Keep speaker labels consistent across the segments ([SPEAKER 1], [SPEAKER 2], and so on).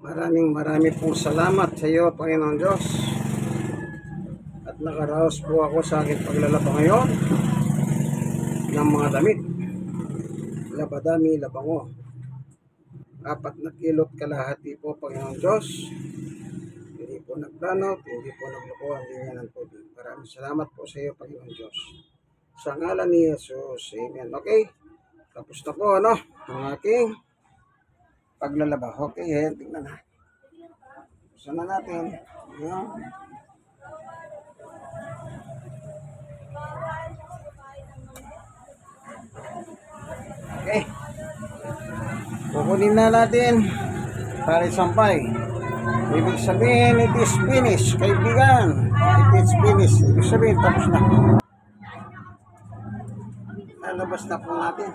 [SPEAKER 1] Marami pong salamat sa iyo, Panginoon Diyos. At nakaraos po ako sa aking paglalaba ngayon ng mga damit. Labadami, labango. 4 na kilot kalahati po, Panginoon Diyos. Hindi po nagplano, hindi po nagloko, hindi niya ng tubig. Maraming salamat po sa iyo, Panginoon Diyos. Sa ngalan ni Jesus, Amen. Okay, tapos na po, ang aking paglalaba. Okay, tingnan na. Buksan na natin. Ayan. Okay. Kukunin na natin para isampay. Ibig sabihin, it is finished, kaibigan. It is finished. Ibig sabihin, tapos na. Lalabas na po natin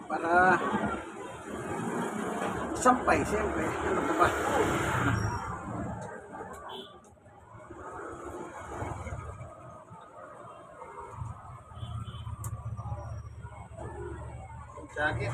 [SPEAKER 1] para isampay, siyempre. Ano pa ba? Sakit.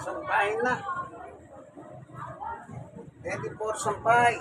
[SPEAKER 1] Sampahin na. 24 sampay.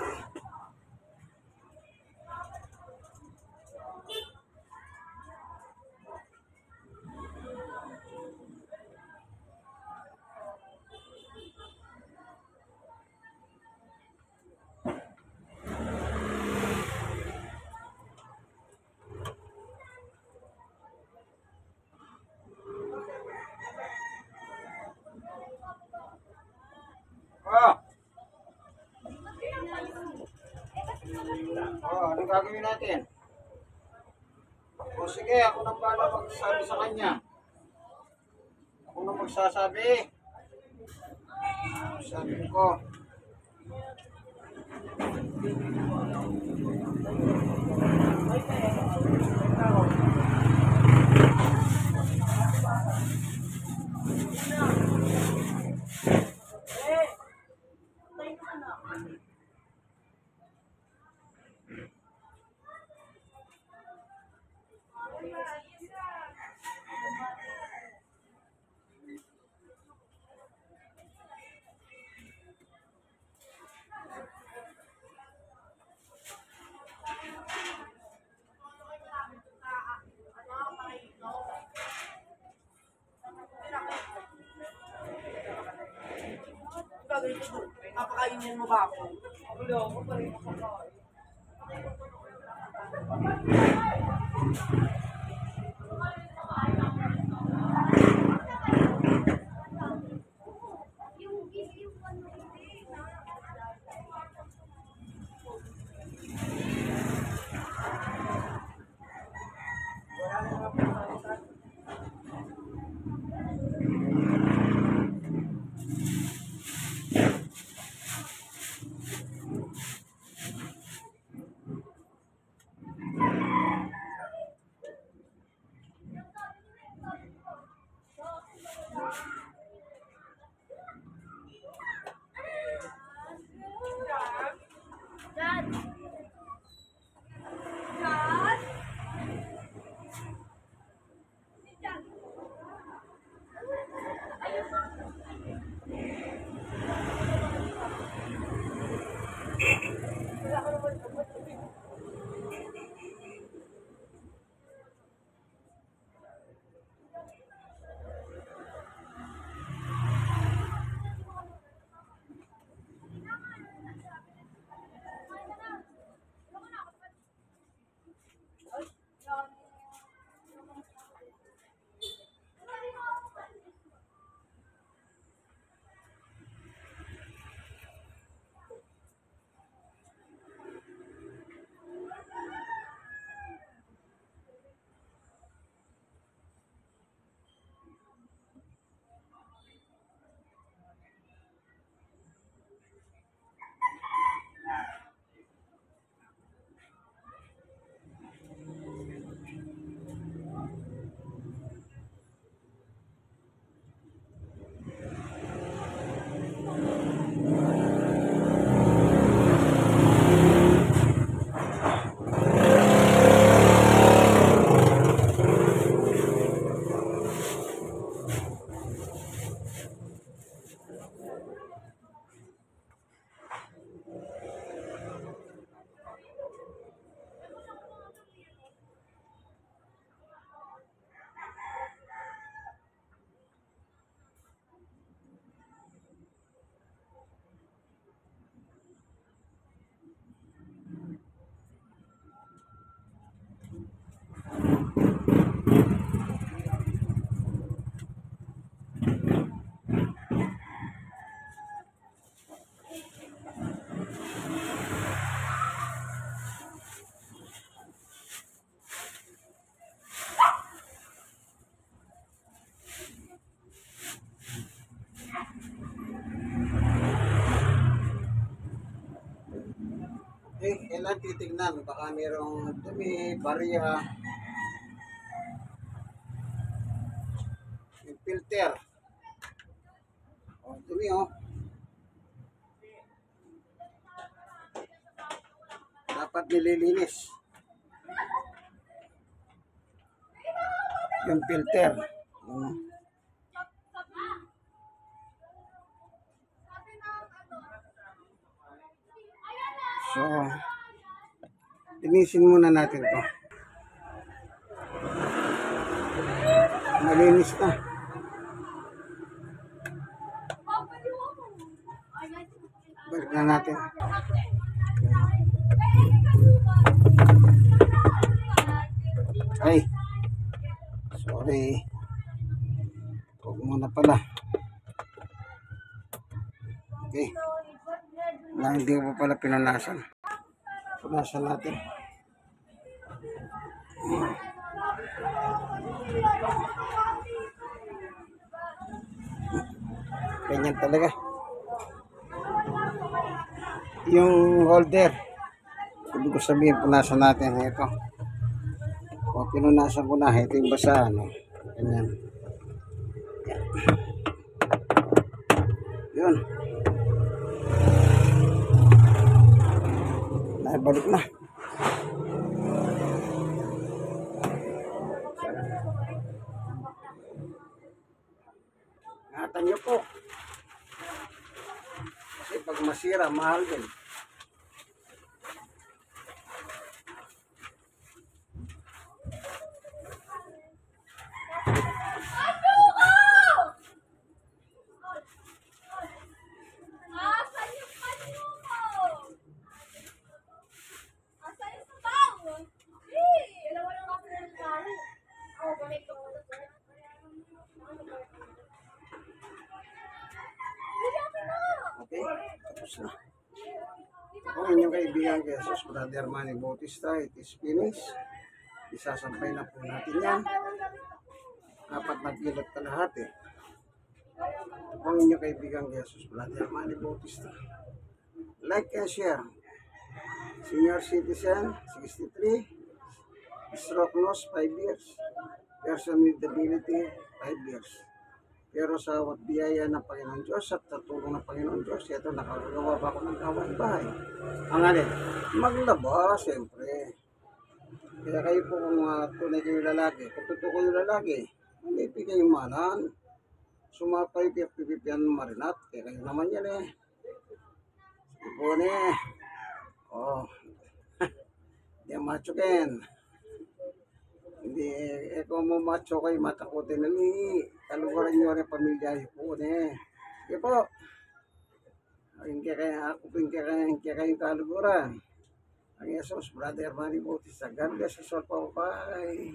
[SPEAKER 1] Anong gagawin natin? O sige, ako nang bahala magsasabi sa kanya. Ako nang magsasabi. Sabi ko.
[SPEAKER 2] Napakainin mo ba ako? Wala ako pa rin
[SPEAKER 1] Okay, kailan titignan? Baka mayroong dumi, barya, yung filter. O, dumi oh. Dapat nililinis. Yung filter. So, linisin muna natin to. Malinis na. Balik na natin. Ay, sorry. Huwag muna pala. Okay. Hindi ko pa pala pinunasan. Punasan natin. Ganyan talaga. Yung holder. Ibig ko sabihin, punasan natin. Ito. O, pinunasan ko na. Ito yung basa. Ano? Ganyan. Yun. Naibalik na. Ingatan nyo po. Kasi pag masira, mahal din. Okay, tapos na. Kung inyong kaibigan kay Jesus Brother Manny Bautista, it is finished. Isasampay na po natin yan. Apat na pilot ka lahat eh. Kung inyong kaibigan kay Jesus Brother Manny Bautista, like and share. Senior citizen, 63. Stroke loss, 5 years. Person with disability, 5 years. Pero sa biyaya ng Panginoon Diyos at sa tulong ng Panginoon Diyos, ito nakagawa pa ako ng gawain bahay. Ang alin, maglaba, siyempre. Kaya kayo po kung tunay kayo lalaki, kung totoo kayo lalaki, hindi kayo malan. Sumapay kayo pipipian marinat, kaya kayo naman yan eh. Ipon eh. Oh, di macho ken. Hindi, kung mo macho kayo, matakotin na ni kaluguran nyo rin pamilya po eh. Sige po. Hindi kayong kaluguran. Ang Jesus, Brother Manny Bautista. God bless us all po. Bye.